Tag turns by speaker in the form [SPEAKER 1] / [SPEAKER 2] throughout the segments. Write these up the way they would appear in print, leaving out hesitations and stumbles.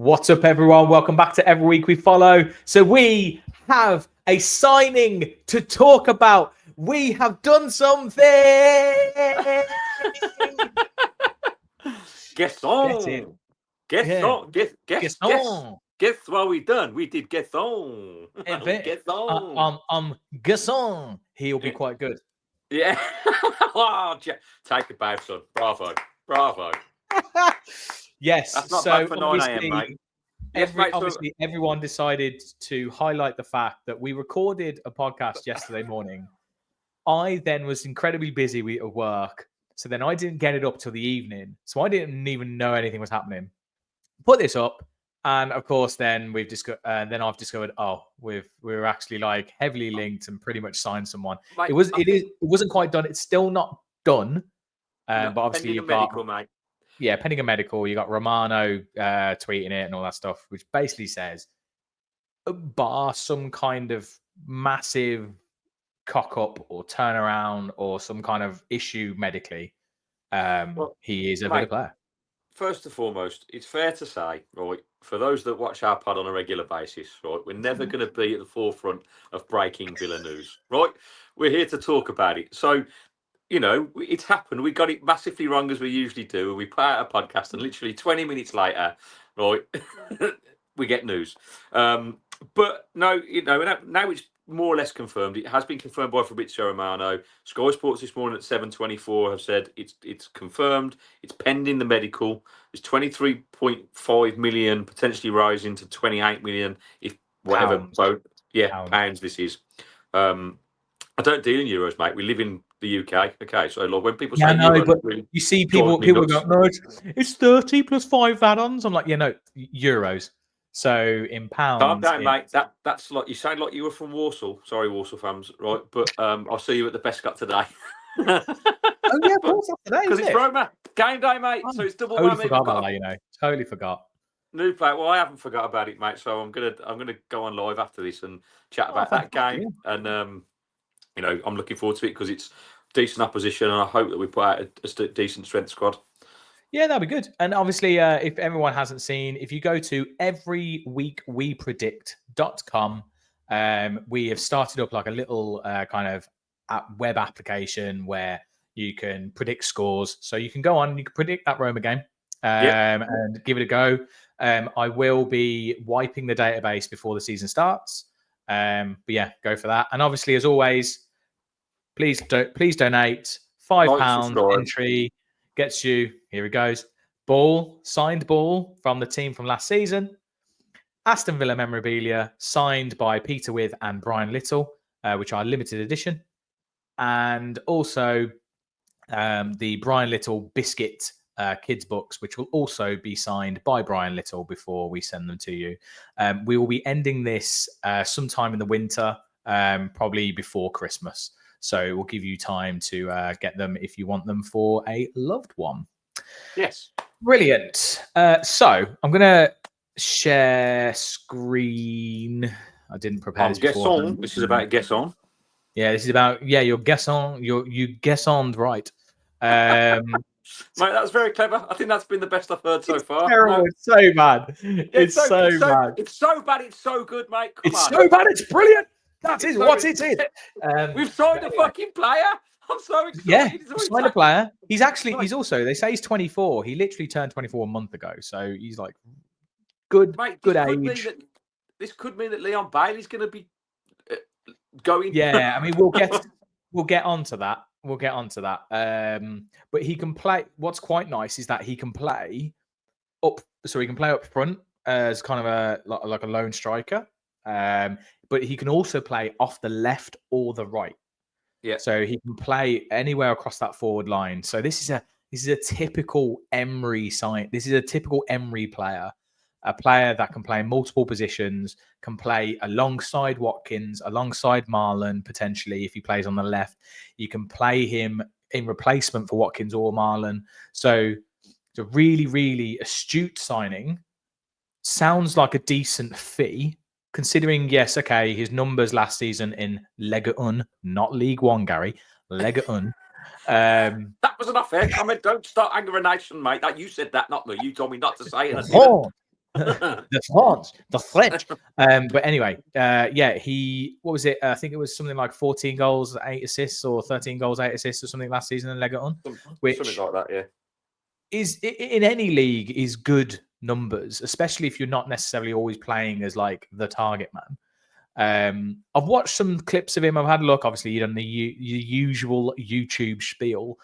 [SPEAKER 1] What's up, everyone? Welcome back to Every Week We Follow. So we have a signing to talk about. We have done something.
[SPEAKER 2] Guessand. Guess what we done? We did Guessand.
[SPEAKER 1] I'm Guessand. He'll be quite good.
[SPEAKER 2] Yeah. Take it back, son. Bravo.
[SPEAKER 1] Yes.
[SPEAKER 2] That's not
[SPEAKER 1] so
[SPEAKER 2] bad for 9 a.m., mate.
[SPEAKER 1] Obviously, everyone decided to highlight the fact that we recorded a podcast yesterday morning. I then was incredibly busy at work, so then I didn't get it up till the evening, so I didn't even know anything was happening. Put this up, and of course, then I've discovered, we're actually like heavily linked and pretty much signed someone.
[SPEAKER 2] Mate,
[SPEAKER 1] it wasn't quite done. It's still not done, but obviously you've got
[SPEAKER 2] medical, mate.
[SPEAKER 1] Yeah, pending a medical. You got Romano tweeting it and all that stuff, which basically says, bar some kind of massive cock up or turnaround or some kind of issue medically, he is a Villa player.
[SPEAKER 2] First and foremost, it's fair to say, right, for those that watch our pod on a regular basis, right, we're never going to be at the forefront of breaking Villa news, right? We're here to talk about it. So, it's happened. We got it massively wrong, as we usually do. We put out a podcast, and literally 20 minutes later, right, we get news. But no, now it's more or less confirmed. It has been confirmed by Fabrizio Romano. Sky Sports this morning at 7:24 have said it's confirmed. It's pending the medical. It's 23.5 million, potentially rising to 28 million if whatever. Pounds this is. I don't deal in euros, mate. We live in the UK. Okay, so like when people say euros,
[SPEAKER 1] but you see people go, no, it's 30 plus 5 add-ons. I'm like, no, euros. So in pounds,
[SPEAKER 2] calm down, mate. That's like you sound like you were from Warsaw. Sorry, Warsaw fans, right? But I'll see you at the Bescott today.
[SPEAKER 1] Oh yeah, of course, today
[SPEAKER 2] because it's Roma game day, mate. So it's double
[SPEAKER 1] whammy. Forgot about that, Totally forgot.
[SPEAKER 2] New play. Well, I haven't forgot about it, mate. So I'm gonna go on live after this and chat about that game. And I'm looking forward to it because it's decent opposition, and I hope that we put out a decent strength squad.
[SPEAKER 1] Yeah, that'd be good. And obviously, if everyone hasn't seen, if you go to everyweekwepredict.com, we have started up like a little kind of web application where you can predict scores. So you can go on and you can predict that Roma game and give it a go. I will be wiping the database before the season starts. But yeah, go for that. And obviously, as always, please donate. £5 entry gets you. Here it goes. Signed ball from the team from last season. Aston Villa memorabilia signed by Peter With and Brian Little, which are limited edition, and also the Brian Little biscuit kids books, which will also be signed by Brian Little before we send them to you. We will be ending this sometime in the winter, probably before Christmas. So it will give you time to get them if you want them for a loved one.
[SPEAKER 2] Yes.
[SPEAKER 1] Brilliant. So I'm going to share screen. I didn't prepare this before.
[SPEAKER 2] This is about Guessand.
[SPEAKER 1] Yeah, this is about, your Guessand. You Guessand right.
[SPEAKER 2] Mate, that was very clever. I think that's been the best I've heard so far.
[SPEAKER 1] Terrible. It's so bad. It's so bad.
[SPEAKER 2] It's so bad. It's so good, mate.
[SPEAKER 1] Come on. So bad. It's brilliant. That is what it is.
[SPEAKER 2] We've signed a fucking player. I'm so excited.
[SPEAKER 1] Yeah, signed a player. He's also, they say he's 24. He literally turned 24 a month ago. So he's like good,
[SPEAKER 2] mate,
[SPEAKER 1] good age.
[SPEAKER 2] This could mean that Leon Bailey's going to be going.
[SPEAKER 1] Yeah, I mean, we'll get onto that. We'll get onto that. But he can play. What's quite nice is that he can play up. So he can play up front as kind of like a lone striker. But he can also play off the left or the right.
[SPEAKER 2] Yeah.
[SPEAKER 1] So he can play anywhere across that forward line. So this is a typical Emery sign. This is a typical Emery player. A player that can play multiple positions, can play alongside Watkins, alongside Marlon, potentially, if he plays on the left. You can play him in replacement for Watkins or Marlon. So it's a really, really astute signing. Sounds like a decent fee, considering, yes, okay, his numbers last season in Ligue 1, not League One, Gary, Ligue 1.
[SPEAKER 2] That was an unfair comment. Don't start anger a nation, mate. You said that, not me. You told me not to say it.
[SPEAKER 1] the French. But anyway, what was it? I think it was something like 14 goals, 8 assists, or 13 goals, 8 assists, or something last season in Legaton,
[SPEAKER 2] Something like that, yeah.
[SPEAKER 1] Is in any league is good numbers, especially if you're not necessarily always playing as like the target man. I've watched some clips of him. I've had a look. Obviously, you done the usual YouTube spiel.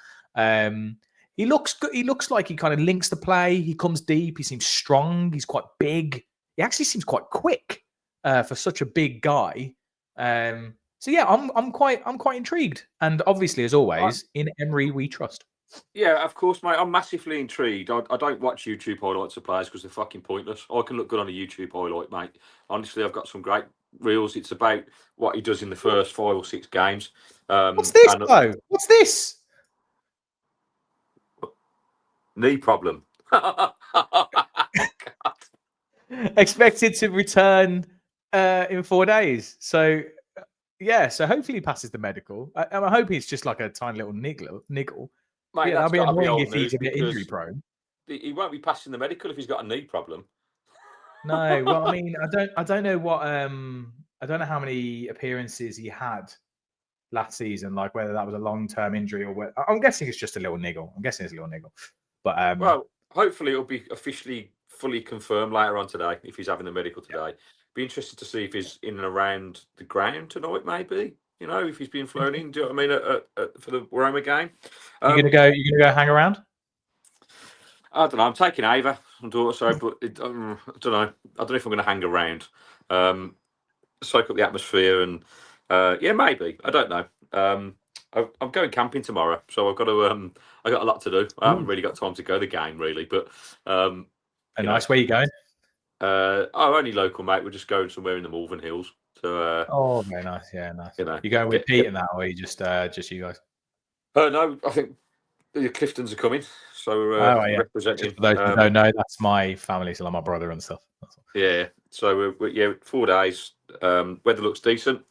[SPEAKER 1] He looks good. He looks like he kind of links the play. He comes deep. He seems strong. He's quite big. He actually seems quite quick for such a big guy. So yeah, I'm quite intrigued. And obviously, as always, in Emery we trust.
[SPEAKER 2] Yeah, of course, mate. I'm massively intrigued. I don't watch YouTube highlights of players because they're fucking pointless. I can look good on a YouTube highlight, mate. Honestly, I've got some great reels. It's about what he does in the first 5 or 6 games.
[SPEAKER 1] What's this, though? What's this?
[SPEAKER 2] Knee problem.
[SPEAKER 1] Expected to return in 4 days. So, yeah. So hopefully he passes the medical. I'm hoping it's just like a tiny little niggle.
[SPEAKER 2] Mate,
[SPEAKER 1] Yeah, that'd be annoying if he's a bit
[SPEAKER 2] because
[SPEAKER 1] injury prone.
[SPEAKER 2] he won't be passing the medical if he's got a knee problem.
[SPEAKER 1] No, well, I mean, I don't know what I don't know how many appearances he had last season, like whether that was a long-term injury or what. I'm guessing it's just a little niggle. But
[SPEAKER 2] well, hopefully it'll be officially fully confirmed later on today if he's having the medical today. Be interested to see if he's in and around the ground tonight, maybe. You know, if he's being flown in. Do you know what I mean? For the Roma game.
[SPEAKER 1] You're gonna go hang around?
[SPEAKER 2] I don't know. I'm taking Ava on daughter, sorry, but I don't know. I don't know if I'm going to hang around, soak up the atmosphere, and yeah, maybe. I don't know. I'm going camping tomorrow, so I've got to. I got a lot to do. I haven't really got time to go to the game, really, but
[SPEAKER 1] nice. Where are you going?
[SPEAKER 2] Only local, mate. We're just going somewhere in the Malvern Hills. So,
[SPEAKER 1] very nice. Yeah, nice.
[SPEAKER 2] You know,
[SPEAKER 1] you going with Pete and that, or are you just you guys?
[SPEAKER 2] No, I think the Cliftons are coming, so we're representing.
[SPEAKER 1] For those who don't know, that's my family, so like my brother and stuff.
[SPEAKER 2] Yeah, so we're 4 days. Weather looks decent.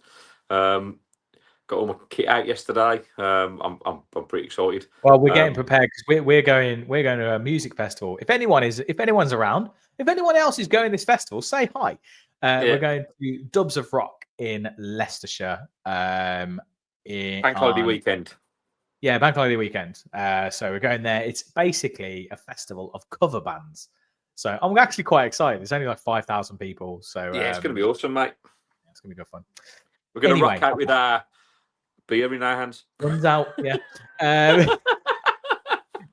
[SPEAKER 2] Got all my kit out yesterday. I'm pretty excited.
[SPEAKER 1] Well, we're getting prepared because we're going to a music festival. If anyone's around, if anyone else is going to this festival, say hi. We're going to Dubs of Rock in Leicestershire.
[SPEAKER 2] Bank holiday weekend.
[SPEAKER 1] Yeah, Bank holiday weekend. So we're going there. It's basically a festival of cover bands. So I'm actually quite excited. There's only like 5,000 people. So
[SPEAKER 2] yeah, it's going to be awesome, mate.
[SPEAKER 1] It's going to be good fun.
[SPEAKER 2] We're going to rock out with our beer in our hands.
[SPEAKER 1] Runs out, yeah. Going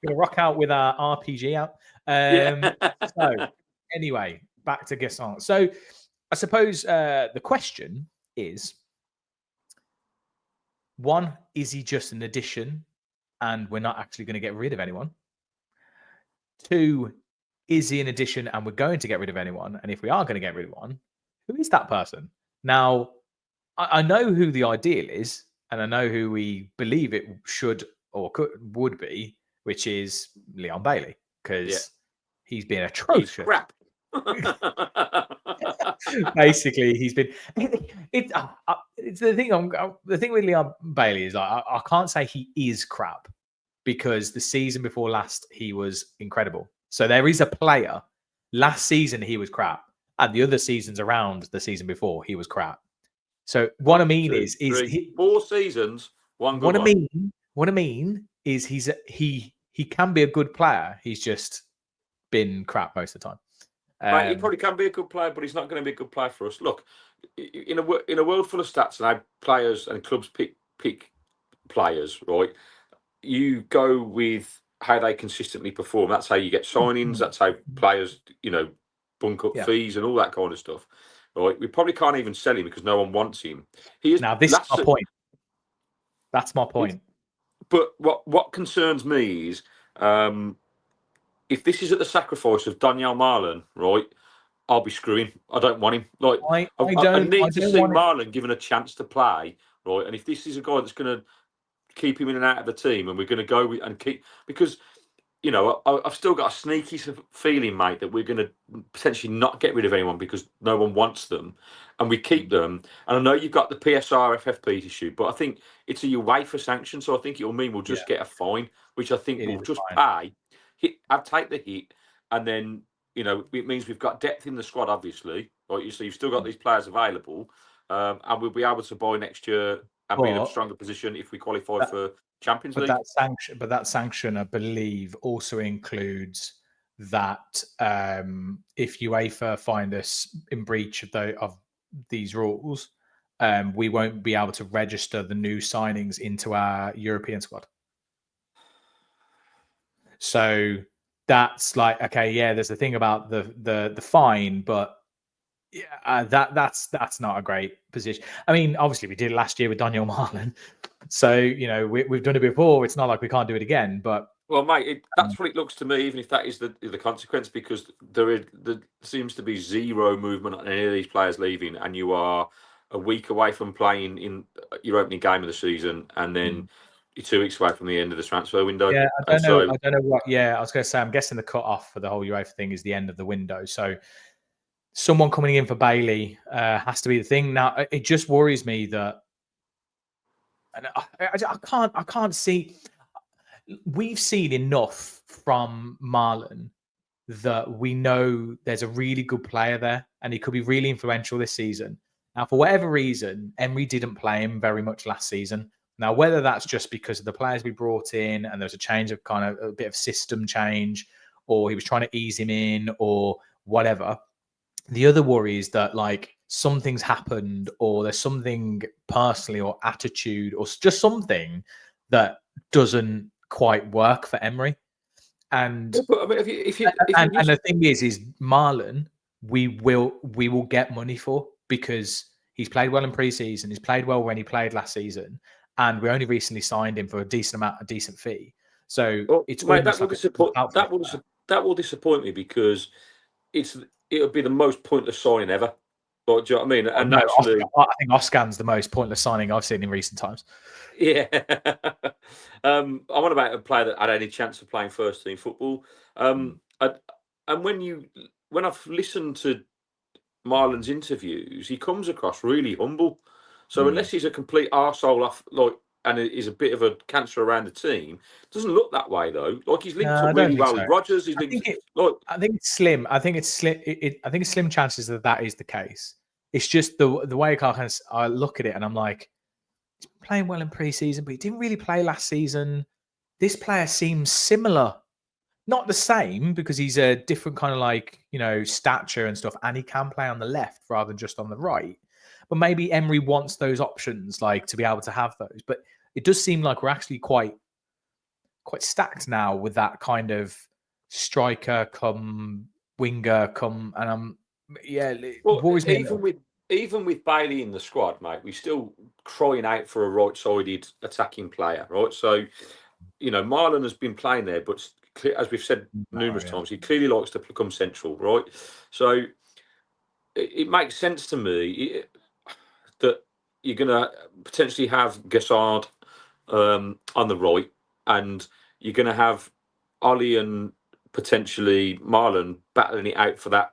[SPEAKER 1] to rock out with our RPG out. So anyway, back to Guessand. So I suppose the question is, one, is he just an addition and we're not actually going to get rid of anyone? Two, is he an addition and we're going to get rid of anyone? And if we are going to get rid of one, who is that person? Now, I know who the ideal is, and I know who we believe it should or would be, which is Leon Bailey, because he's been atrocious.
[SPEAKER 2] He's crap.
[SPEAKER 1] Basically, he's been. It's the thing. The thing with Leon Bailey is I can't say he is crap, because the season before last he was incredible. So there is a player. Last season he was crap, and the other seasons around the season before he was crap. So what I mean is
[SPEAKER 2] 4 seasons, one good
[SPEAKER 1] one. What I mean is he can be a good player. He's just been crap most of the time.
[SPEAKER 2] Right, he probably can be a good player, but he's not going to be a good player for us. Look, in a world full of stats and how players and clubs pick players, right? You go with how they consistently perform. That's how you get signings. That's how players, bunk up fees and all that kind of stuff. Right? We probably can't even sell him because no one wants him.
[SPEAKER 1] Now this is my point. That's my point.
[SPEAKER 2] But what concerns me is, if this is at the sacrifice of Daniel Marlon, right, I'll be screwing. I don't want him. Like I need to see Marlon given a chance to play, right? And if this is a guy that's going to keep him in and out of the team, and we're going to go with and keep, because I've still got a sneaky feeling, mate, that we're going to potentially not get rid of anyone because no one wants them, and we keep them. And I know you've got the PSR FFP issue, but I think it's a UEFA sanction, so I think it will mean we'll just get a fine, which I think will just pay. I'll take the hit, and then you know, it means we've got depth in the squad, obviously. Right, so you've still got these players available, and we'll be able to buy next year and be in a stronger position if we qualify for Champions League.
[SPEAKER 1] But that sanction, I believe, also includes that if UEFA find us in breach of these rules, we won't be able to register the new signings into our European squad. So that's like, okay, yeah, there's a thing about the fine, but yeah, that's not a great position. I mean, obviously we did it last year with Daniel Marlin, so you know we've done it before. It's not like we can't do it again. But
[SPEAKER 2] well, mate, that's what it looks to me. Even if that is the consequence, because there seems to be zero movement on any of these players leaving, and you are a week away from playing in your opening game of the season, and then you're 2 weeks away from the end of the transfer window.
[SPEAKER 1] Yeah, I don't know what. Yeah, I was going to say, I'm guessing the cut off for the whole UEFA thing is the end of the window. So someone coming in for Bailey has to be the thing. Now it just worries me that, and I can't see. We've seen enough from Marlon that we know there's a really good player there, and he could be really influential this season. Now, for whatever reason, Emery didn't play him very much last season. Now, whether that's just because of the players we brought in and there's a change of kind of a bit of system change, or he was trying to ease him in, or whatever. The other worry is that like something's happened, or there's something personally or attitude or just something that doesn't quite work for Emery. And
[SPEAKER 2] but, I mean,
[SPEAKER 1] and the thing is Marlon, we will get money for, because he's played well in preseason. He's played well when he played last season, and we only recently signed him for a decent fee. So it's
[SPEAKER 2] mate, that will disappoint me, because it'll be the most pointless signing ever. But do you know what I mean? And
[SPEAKER 1] no,
[SPEAKER 2] naturally,
[SPEAKER 1] I think Oscan's the most pointless signing I've seen in recent times.
[SPEAKER 2] Yeah. I'm on about a player that had any chance of playing first team football. And when I've listened to Marlon's interviews, he comes across really humble. So unless he's a complete arsehole off, like, and is a bit of a cancer around the team, doesn't look that way though. Like, he's linked up really well with Rodgers. I think
[SPEAKER 1] it's slim. I think it's slim. I think it's slim chances that is the case. It's just the way I look at it, and I'm like, he's playing well in preseason, but he didn't really play last season. This player seems similar, not the same, because he's a different kind of like, you know, stature and stuff, and he can play on the left rather than just on the right. But maybe Emery wants those options, like to be able to have those. But it does seem like we're actually quite stacked now with that kind of striker come winger come, and worries me.
[SPEAKER 2] Even with Bailey in the squad, mate, we're still crying out for a right-sided attacking player, right? So, you know, Marlon has been playing there, but as we've said numerous times, he clearly likes to become central, right? So it makes sense to me that you're going to potentially have Guessand on the right, and you're going to have Ollie and potentially Marlon battling it out for that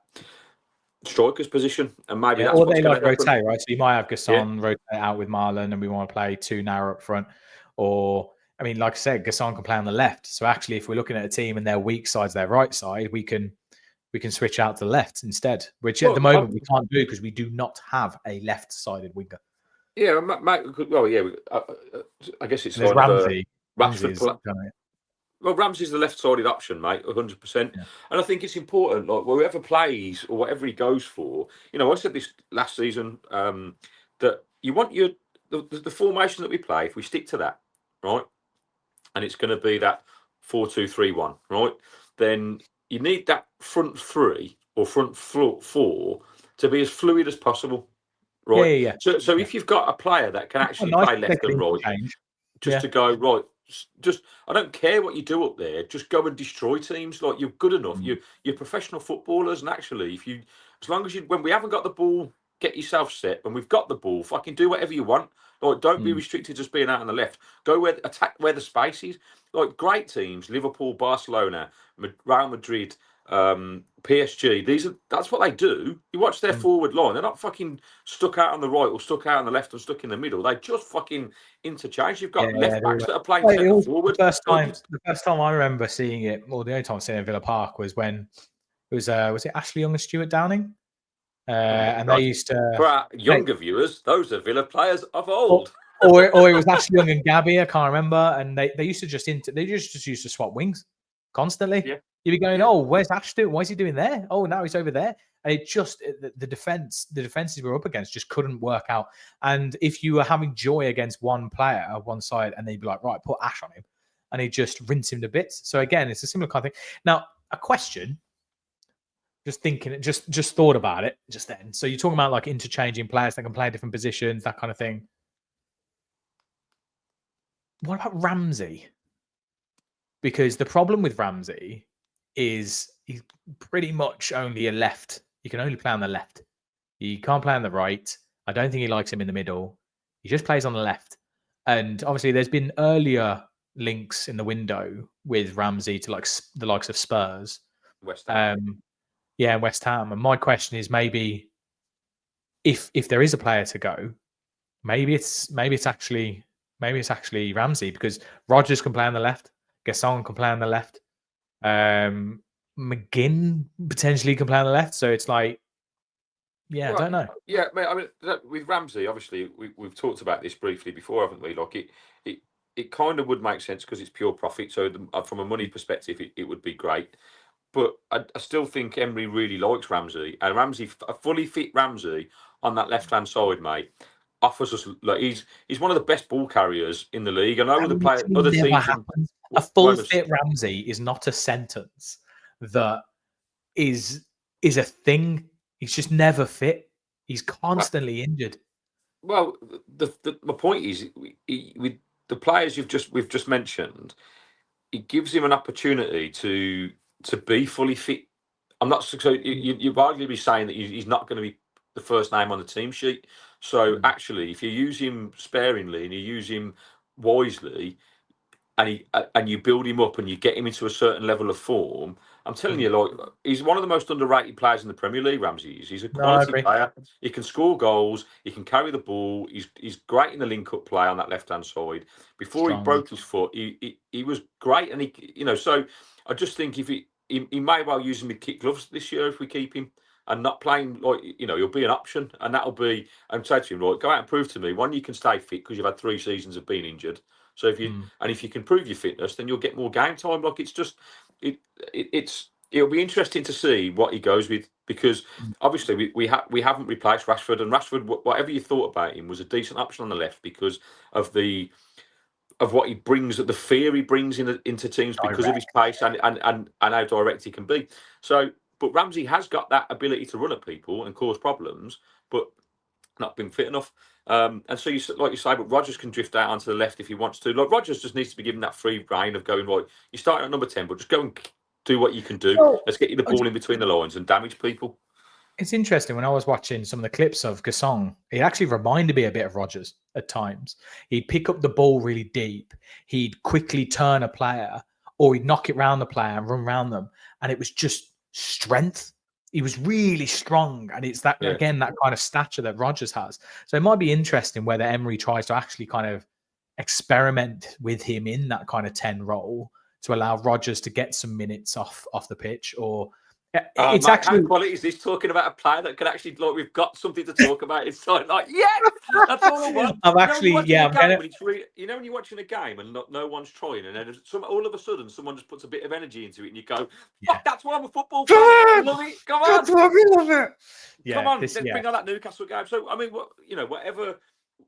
[SPEAKER 2] striker's position, and maybe that's what's going to
[SPEAKER 1] rotate, right? So you might have Guessand rotate out with Marlon, and we want to play two narrow up front. Or, I mean, like I said, Guessand can play on the left. So actually, if we're looking at a team and their weak side's their right side, we can switch out to the left instead, which at the moment we can't do because we do not have a left-sided winger.
[SPEAKER 2] Yeah, well, yeah. I guess it's
[SPEAKER 1] like
[SPEAKER 2] Ramsey.
[SPEAKER 1] Well,
[SPEAKER 2] Ramsey's the left-sided option, mate, 100%. Yeah. And I think it's important, like, whoever plays or whatever he goes for. You know, I said this last season, that you want the formation that we play. If we stick to that, right, and it's going to be that 4-2-3-1, right, then you need that front three or front four to be as fluid as possible, right?
[SPEAKER 1] Yeah.
[SPEAKER 2] So if you've got a player that can actually play left and right, to go right. Just, I don't care what you do up there. Just go and destroy teams. Like, you're good enough. You're professional footballers, and actually, as long as when we haven't got the ball, get yourself set. When we've got the ball, fucking do whatever you want. Like, don't be restricted to just being out on the left. Go attack where the space is. Like, great teams, Liverpool, Barcelona, Real Madrid, PSG. That's what they do. You watch their forward line; they're not fucking stuck out on the right or stuck out on the left or stuck in the middle. They just fucking interchange. You've got left backs that are playing centre forward.
[SPEAKER 1] The first time I remember seeing it, or the only time I've seen it in Villa Park, was when It was it Ashley Young and Stuart Downing? And
[SPEAKER 2] God.
[SPEAKER 1] they used to.
[SPEAKER 2] For our younger viewers, those are Villa players of
[SPEAKER 1] Or,
[SPEAKER 2] old.
[SPEAKER 1] or it was Ashley Young and Gabby. I can't remember. And they used to they just used to swap wings constantly.
[SPEAKER 2] Yeah.
[SPEAKER 1] You'd be going,
[SPEAKER 2] Yeah.
[SPEAKER 1] oh, where's Ash doing? Why is he doing there? Oh, now he's over there. And it just the defenses we were up against just couldn't work out. And if you were having joy against one player on one side, and they'd be like, right, put Ash on him, and he'd just rinse him to bits. So again, it's a similar kind of thing. Now, a question. Just thinking, just thought about it just then. So you're talking about like interchanging players that can play different positions, that kind of thing. What about Ramsey? Because the problem with Ramsey is he's pretty much only a left. You can only play on the left. You can't play on the right. I don't think he likes him in the middle. He just plays on the left. And obviously, there's been earlier links in the window with Ramsey to like the likes of Spurs,
[SPEAKER 2] West Ham.
[SPEAKER 1] Yeah, West Ham. And my question is maybe if there is a player to go, maybe it's actually Ramsey, because Rodgers can play on the left, Guessand can play on the left, McGinn potentially can play on the left. So it's like, yeah, I don't know.
[SPEAKER 2] Yeah, mate, I mean, with Ramsey, obviously, we've talked about this briefly before, haven't we? Like it kind of would make sense because it's pure profit. So from a money perspective, it would be great. But I still think Emery really likes Ramsey, and a fully fit Ramsey on that left-hand side, mate, offers us like he's one of the best ball carriers in the league. I know other teams.
[SPEAKER 1] A full fit Ramsey is not a sentence that is a thing. He's just never fit. He's constantly injured.
[SPEAKER 2] Well, my point is, with the players we've just mentioned, it gives him an opportunity to be fully fit. I'm not so you'd arguably be saying that he's not going to be the first name on the team sheet. So actually, if you use him sparingly and you use him wisely, and you build him up and you get him into a certain level of form, I'm telling you, like he's one of the most underrated players in the Premier League. Ramsey is. He's a quality player. He can score goals. He can carry the ball. He's great in the link-up play on that left-hand side. Before he broke his foot, he was great, and So I just think if he may well use him with kit gloves this year if we keep him and not playing he'll be an option, and that'll be. I'm saying to him, right, go out and prove to me one, you can stay fit because you've had 3 seasons of being injured. So if you can prove your fitness, then you'll get more game time. Like it's just it'll be interesting to see what he goes with, because obviously we haven't replaced Rashford, and Rashford, whatever you thought about him, was a decent option on the left because of what he brings, the fear he brings into teams because of his pace and how direct he can be. So, but Ramsey has got that ability to run at people and cause problems, but not been fit enough. And so, like you say, but Rodgers can drift out onto the left if he wants to. Like Rodgers just needs to be given that free rein of going, right, you start at number 10, but just go and do what you can do. Let's get you the ball in between the lines and damage people.
[SPEAKER 1] It's interesting, when I was watching some of the clips of Guessand, he actually reminded me a bit of Rodgers at times. He'd pick up the ball really deep. He'd quickly turn a player, or he'd knock it round the player and run around them. And it was just strength. He was really strong. And it's that, again, that kind of stature that Rodgers has. So it might be interesting whether Emery tries to actually kind of experiment with him in that kind of 10 role to allow Rodgers to get some minutes off the pitch, or it's
[SPEAKER 2] mate,
[SPEAKER 1] actually
[SPEAKER 2] how quality is this talking about a player that could actually, like, we've got something to talk about. It's like yes, that's all I want.
[SPEAKER 1] I'm actually
[SPEAKER 2] when you're watching a game and no one's trying, and then all of a sudden someone just puts a bit of energy into it, and you go, fuck, that's why I'm a football fan. I love it. Come on,
[SPEAKER 1] that's why we love it.
[SPEAKER 2] Come on, let's bring on that Newcastle game. So I mean, whatever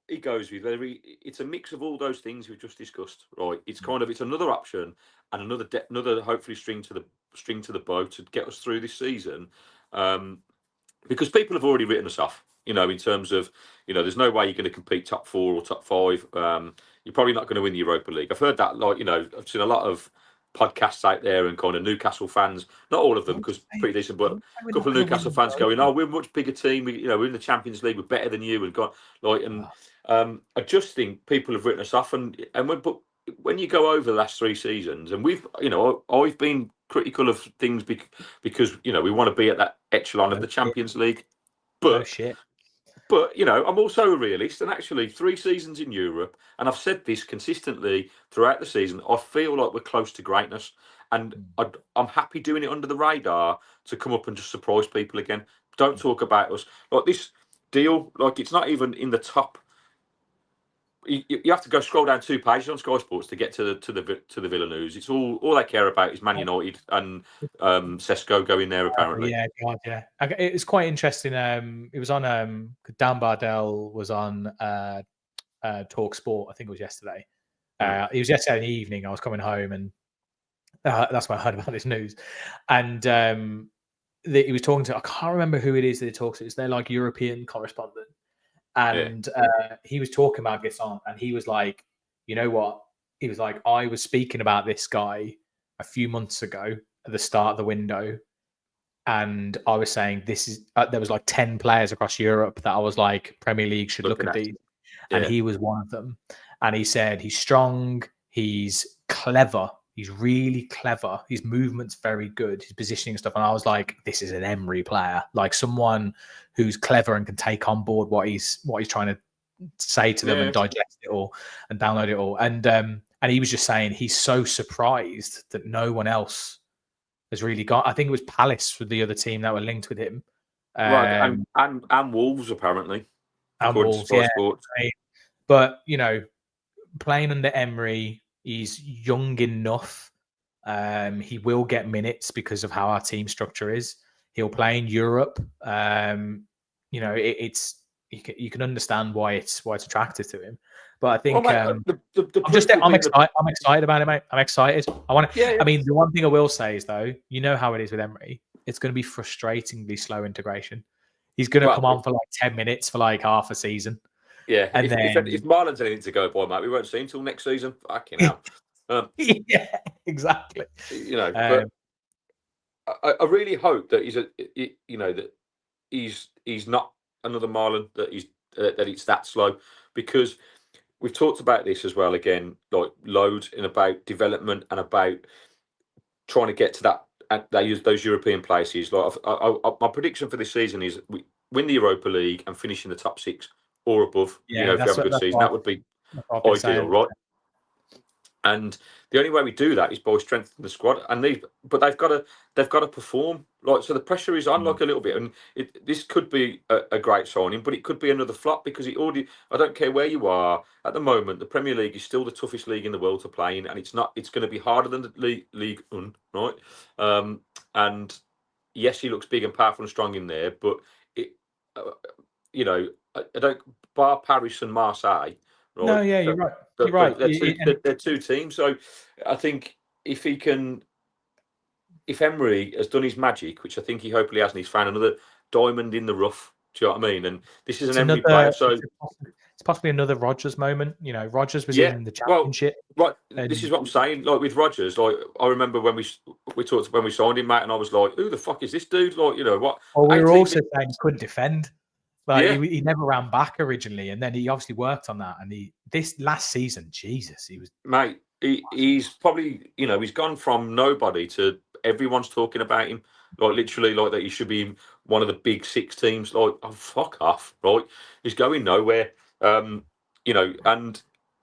[SPEAKER 2] he goes with, it's a mix of all those things we've just discussed, right? It's another option and another hopefully string to the bow to get us through this season, because people have already written us off, in terms of, there's no way you're going to compete top 4 or top 5. You're probably not going to win the Europa League. I've heard that, I've seen a lot of podcasts out there and kind of Newcastle fans, not all of them because pretty decent, but a couple of Newcastle fans going, "Oh, we're a much bigger team. We're in the Champions League. We're better than you." And I just think people have written us off, but when you go over the last 3 seasons, and I've been critical of things because we want to be at that echelon of the Champions League, but I'm also a realist, and actually 3 seasons in Europe, and I've said this consistently throughout the season, I feel like we're close to greatness. and I'm happy doing it under the radar to come up and just surprise people again. Don't talk about us like this deal. Like it's not even in the top. You have to go scroll down 2 pages on Sky Sports to get to the Villa news. It's all they care about is Man United and Sesko going there apparently.
[SPEAKER 1] Yeah, God, yeah. It's quite interesting. It was on Dan Bardell was on Talk Sport. I think it was yesterday. It was yesterday in the evening. I was coming home, and that's when I heard about this news. And he was talking to, I can't remember who it is that he talks to. It's their like European correspondent, and he was talking about Guessand, and he was like, you know what? He was like, I was speaking about this guy a few months ago at the start of the window, and I was saying this is there was like 10 players across Europe that I was like, Premier League should look at these, and he was one of them. And he said he's strong, he's clever, he's really clever, his movement's very good, his positioning and stuff. And I was like, this is an Emery player, like someone who's clever and can take on board what he's trying to say to them and digest it all and download it all. And he was just saying he's so surprised that no one else has really got. I think it was Palace with the other team that were linked with him.
[SPEAKER 2] Right, and Wolves apparently.
[SPEAKER 1] And Wolves, yeah. But you know, playing under Emery, he's young enough. He will get minutes because of how our team structure is. He'll play in Europe. You know, you can understand why it's attractive to him. But I think I'm excited about it, mate. I'm excited. I want to. Yeah. I mean, the one thing I will say is though, you know how it is with Emery. It's going to be frustratingly slow integration. He's going to come on for like 10 minutes for like half a season.
[SPEAKER 2] Yeah, and if Marlon's anything to go by, mate, we won't see him until next season. Fucking hell.
[SPEAKER 1] Yeah, exactly.
[SPEAKER 2] You know, but I really hope that he's not another Marlon, that it's that slow, because we've talked about this as well. Again, like loads in about development and about trying to get to that. They use those European places. Like my prediction for this season is we win the Europa League and finish in the top 6 or above. Yeah, if you have a good season, that would be ideal, right? And the only way we do that is by strengthening the squad. And they've got to perform. Like, so the pressure is on like a little bit. And this could be a great signing, but it could be another flop because I don't care where you are at the moment. The Premier League is still the toughest league in the world to play in, and it's going to be harder than the League One, right? And yes, he looks big and powerful and strong in there, but I don't bar Paris and Marseille. Right?
[SPEAKER 1] No, yeah, you're right. You're right.
[SPEAKER 2] They're 2 teams. So I think if Emery has done his magic, which I think he hopefully has, and he's found another diamond in the rough. Do you know what I mean? And this is an Emery player, so
[SPEAKER 1] it's possibly another Rodgers moment. You know, Rodgers was in the Championship.
[SPEAKER 2] Well, right. This is what I'm saying. Like with Rodgers, like I remember when we talked when we signed him, Matt, and I was like, "Who the fuck is this dude?" Like, you know what?
[SPEAKER 1] Well, we were also saying he couldn't defend. Like he never ran back originally, and then he obviously worked on that. And this last season, Jesus, he was
[SPEAKER 2] mate. He's probably he's gone from nobody to everyone's talking about him. Like literally, like that he should be one of the big 6 teams. Like, oh fuck off, right? He's going nowhere. And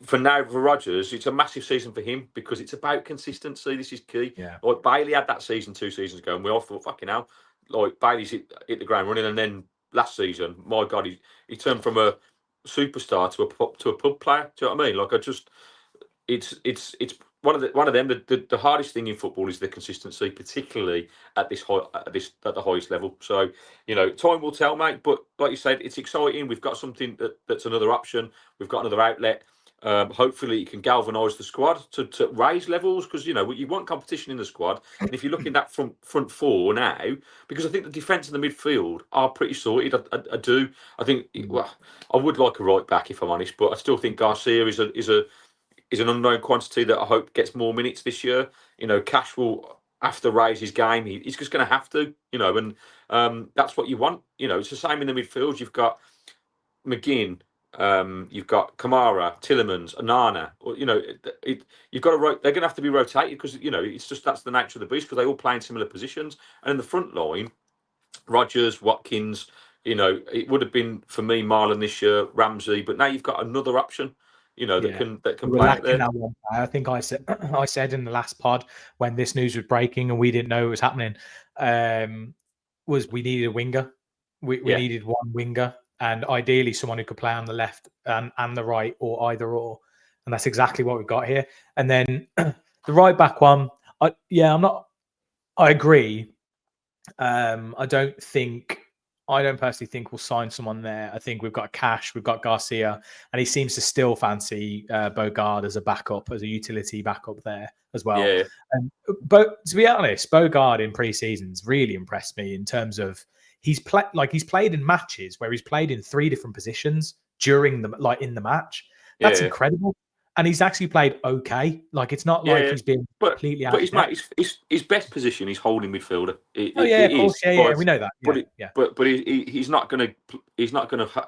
[SPEAKER 2] for Rodgers, it's a massive season for him because it's about consistency. This is key.
[SPEAKER 1] Yeah.
[SPEAKER 2] Like Bailey had that season 2 seasons ago, and we all thought, fucking hell, like Bailey's hit the ground running, and then last season, my God, he turned from a superstar to a pub player. Do you know what I mean? Like it's one of them. The hardest thing in football is the consistency, particularly at the highest level. So time will tell, mate. But like you said, it's exciting. We've got something that's another option. We've got another outlet. Hopefully, it can galvanise the squad to raise levels because you want competition in the squad. And if you're looking at that front 4 now, because I think the defence and the midfield are pretty sorted. I do. I think I would like a right back if I'm honest, but I still think Garcia is an unknown quantity that I hope gets more minutes this year. Cash will have to raise his game. He's just going to have to, and that's what you want. It's the same in the midfield. You've got McGinn. You've got Kamara, Tillemans, Onana. You've got to. They're going to have to be rotated because it's just that's the nature of the beast because they all play in similar positions. And in the front line, Rodgers, Watkins. It would have been for me Marlon this year, Ramsey, but now you've got another option. that can
[SPEAKER 1] We were
[SPEAKER 2] play out
[SPEAKER 1] lacking
[SPEAKER 2] there.
[SPEAKER 1] that one player. I think I said in the last pod when this news was breaking and we didn't know it was happening, was we needed a winger. We needed one winger, and ideally someone who could play on the left and the right, or either or. And that's exactly what we've got here. And then the right back one, I agree. I don't personally think we'll sign someone there. I think we've got Cash, we've got Garcia, and he seems to still fancy Bogard as a backup, as a utility backup there as well.
[SPEAKER 2] Yeah.
[SPEAKER 1] But to be honest, Bogard in pre-seasons really impressed me in terms of he's played in matches where he's played in 3 different positions during in the match. That's incredible. And he's actually played okay. Like, it's not like he's been completely out.
[SPEAKER 2] But his best position is holding midfielder.
[SPEAKER 1] Of course, we know that.
[SPEAKER 2] But he's not going to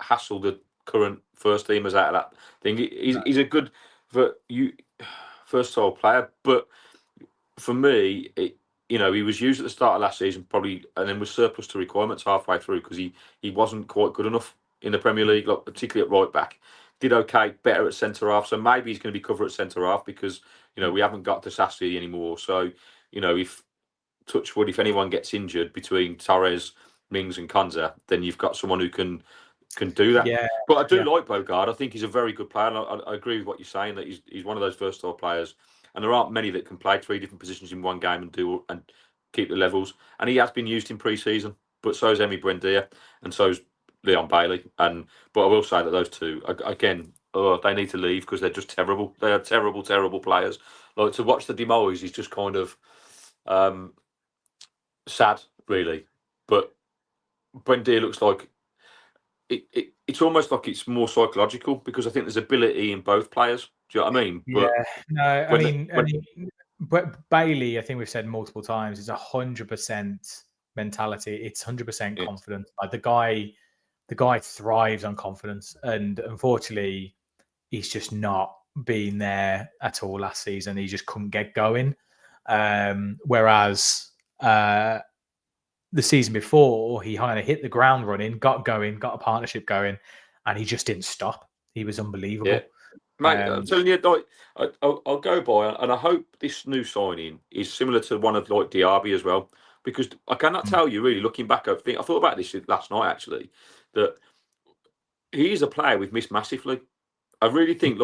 [SPEAKER 2] hassle the current first teamers out of that thing. He's a good versatile player. But for me, he was used at the start of last season probably, and then was surplus to requirements halfway through because he wasn't quite good enough in the Premier League, particularly at right back. Did okay, better at centre half. So maybe he's going to be covered at centre half because we haven't got Disassi anymore. So if touch wood, if anyone gets injured between Torres, Mings, and Konza, then you've got someone who can do that.
[SPEAKER 1] Yeah,
[SPEAKER 2] but I do like Bogard. I think he's a very good player. And I agree with what you're saying that he's one of those versatile players. And there aren't many that can play 3 different positions in one game and keep the levels. And he has been used in pre-season, but so is Emi Buendia, and so is Leon Bailey. But I will say that those two, again, they need to leave because they're just terrible. They are terrible, terrible players. Like, to watch the demise is just kind of sad, really. But Buendia looks like it's almost like it's more psychological because I think there's ability in both players. Do you know what I mean?
[SPEAKER 1] But Bailey, I think we've said multiple times, is 100% mentality. It's 100% confidence. Like, the guy thrives on confidence, and unfortunately, he's just not been there at all last season. He just couldn't get going. Whereas the season before, he kind of hit the ground running, got going, got a partnership going, and he just didn't stop. He was unbelievable.
[SPEAKER 2] Yeah. Mate, I'm telling you, I'll go by, and I hope this new signing is similar to one of Diaby as well, because I cannot tell you really. Looking back, I thought about this last night actually, that he is a player we've missed massively. I really think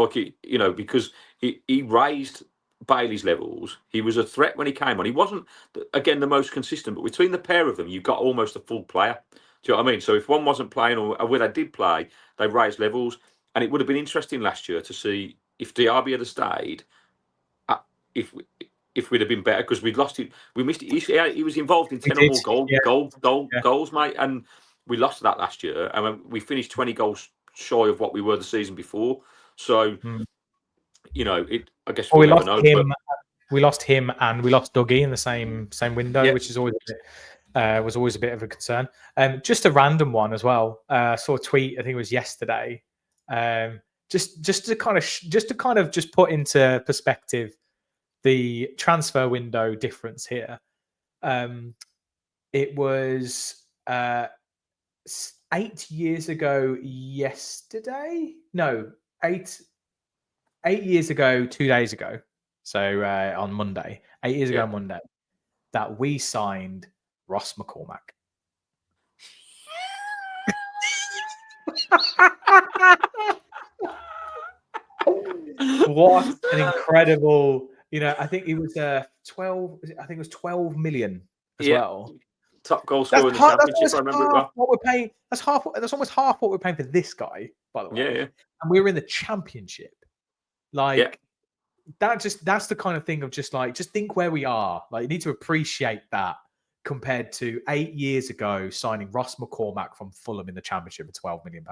[SPEAKER 2] because he raised Bailey's levels. He was a threat when he came on. He wasn't again the most consistent, but between the pair of them, you got almost a full player. Do you know what I mean? So if one wasn't playing, or where they did play, they raised levels. And it would have been interesting last year to see if Diaby had stayed, if we'd have been better, because we'd lost it. We missed it. He was involved in 10 or more goals, mate. And we lost that last year. And we finished 20 goals shy of what we were the season before. So, I guess we'll never know.
[SPEAKER 1] We lost him and we lost Dougie in the same window, which is always was always a bit of a concern. Just a random one as well. I saw a tweet, I think it was yesterday. Just to kind of put into perspective the transfer window difference here. It was 8 years ago yesterday. No, 8 years ago, 2 days ago. So on Monday, 8 years ago on Monday, that we signed Ross McCormack. What an incredible, I think it was 12, I think it was 12 million as well.
[SPEAKER 2] Top goal scorer in the championship, I remember it well.
[SPEAKER 1] What we're paying, that's almost half what we're paying for this guy, by the way.
[SPEAKER 2] Yeah.
[SPEAKER 1] And we were in the championship. That's the kind of thing of just think where we are. Like, you need to appreciate that compared to 8 years ago signing Ross McCormack from Fulham in the championship for £12 million.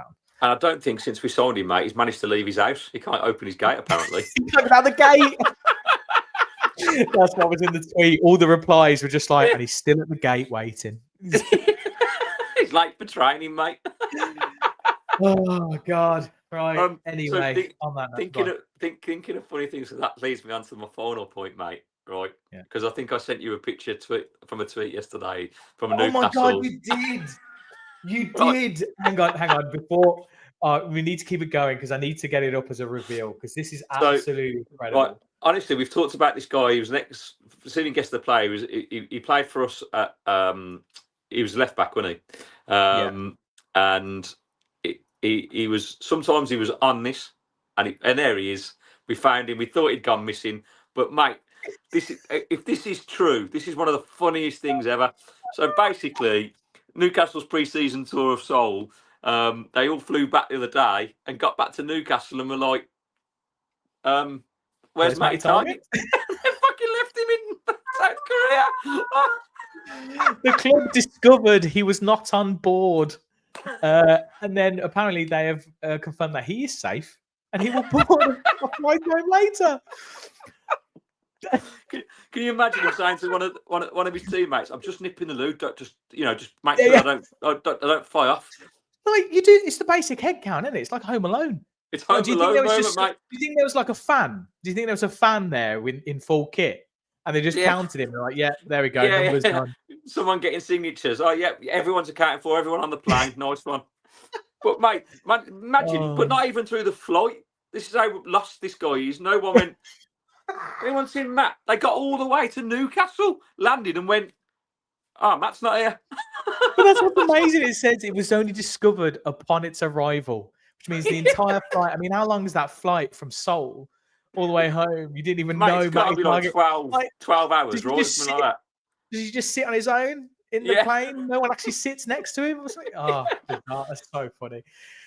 [SPEAKER 2] And I don't think since we signed him, mate, he's managed to leave his house. He can't open his gate, apparently.
[SPEAKER 1] He's talking about the gate. That's what was in the tweet. All the replies were just like, and he's still at the gate waiting.
[SPEAKER 2] He's late for training, mate.
[SPEAKER 1] Oh, God. Right. Anyway,
[SPEAKER 2] so thinking of funny things, that leads me on to my final point, mate. Right? Because I think I sent you a picture from a tweet yesterday from a Newcastle.
[SPEAKER 1] Oh my God, you did. You did. Hang on. Before We need to keep it going because I need to get it up as a reveal because this is
[SPEAKER 2] So,
[SPEAKER 1] absolutely incredible.
[SPEAKER 2] Right, honestly, we've talked about this guy. He was next. Sitting guest the player. He played for us at. He was left back, wasn't he? And he was sometimes he was on this, and there he is. We found him. We thought he'd gone missing, but mate, if this is true, this is one of the funniest things ever. So basically, Newcastle's pre-season tour of Seoul. They all flew back the other day and got back to Newcastle and were like, where's Matty Target? They fucking left him in South Korea.
[SPEAKER 1] The club discovered he was not on board. And then apparently they have confirmed that he is safe and he will board a flight home later.
[SPEAKER 2] Can you imagine him saying to one of his teammates, "I'm just nipping the loo. Just make sure I don't fly off."
[SPEAKER 1] Like you do, it's the basic head count, isn't it? It's like Home Alone.
[SPEAKER 2] It's Home Alone moment, mate.
[SPEAKER 1] Do you think there was like a fan? Do you think there was a fan there in full kit, and they just counted him? They're like, "Yeah, there we go. Numbers done."
[SPEAKER 2] Someone getting signatures. Oh yeah, everyone's accounted for. Everyone on the plane. Nice one. But mate, imagine, but not even through the flight. This is how lost this guy is. No one went. Anyone seen Matt? They got all the way to Newcastle, landed, and went. Oh, Matt's not here.
[SPEAKER 1] But that's what's amazing. It says it was only discovered upon its arrival, which means the entire flight. I mean, how long is that flight from Seoul all the way home? You didn't even know.
[SPEAKER 2] It's got to be like 12 hours, right? Something like that.
[SPEAKER 1] Does he just sit on his own in the plane? No one actually sits next to him or something? Oh, that's so funny.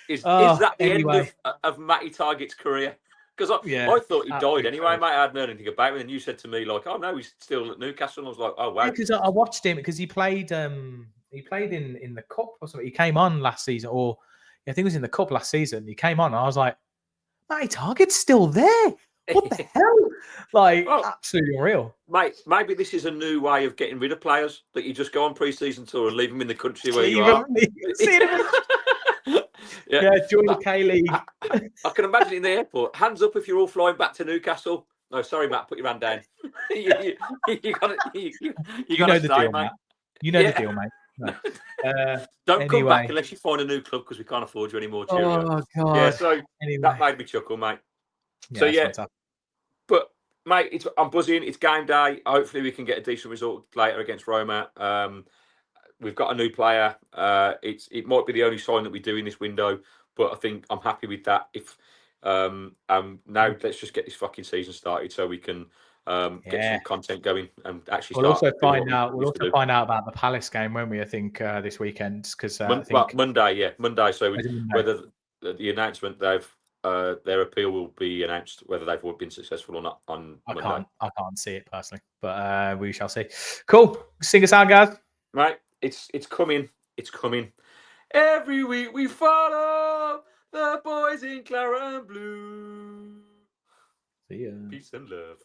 [SPEAKER 2] Is that the end of Matty Target's career? Because I thought he died anyway, mate. I hadn't heard anything about him. And you said to me, like, oh, no, he's still at Newcastle. And I was like, oh, wow.
[SPEAKER 1] Because I watched him because he played in the Cup or something. He came on last season, or I think it was in the Cup last season. He came on and I was like, Matty Target's still there. What the hell? Like, absolutely unreal.
[SPEAKER 2] Mate, maybe this is a new way of getting rid of players, that you just go on pre-season tour and leave them in the country where you are.
[SPEAKER 1] Join the K-League.
[SPEAKER 2] I can imagine in the airport. Hands up if you're all flying back to Newcastle. No, sorry, Matt, put your hand down. you got to stay, mate.
[SPEAKER 1] You know the deal, mate. No.
[SPEAKER 2] Don't come back unless you find a new club because we can't afford you anymore.
[SPEAKER 1] Oh, God.
[SPEAKER 2] Yeah, so that made me chuckle, mate. But mate, I'm buzzing. It's game day. Hopefully, we can get a decent result later against Roma. We've got a new player. It might be the only sign that we do in this window, but I think I'm happy with that. Now let's just get this fucking season started so we can get some content going and actually.
[SPEAKER 1] We'll also find out about the Palace game, won't we? I think this weekend because
[SPEAKER 2] Monday. So whether the announcement their appeal will be announced, whether they've been successful or not on Monday.
[SPEAKER 1] I can't see it personally, but we shall see. Cool. Sing us out, guys.
[SPEAKER 2] Right. It's coming. It's coming. Every week we follow the boys in Claret and Blue.
[SPEAKER 1] See ya.
[SPEAKER 2] Peace and love.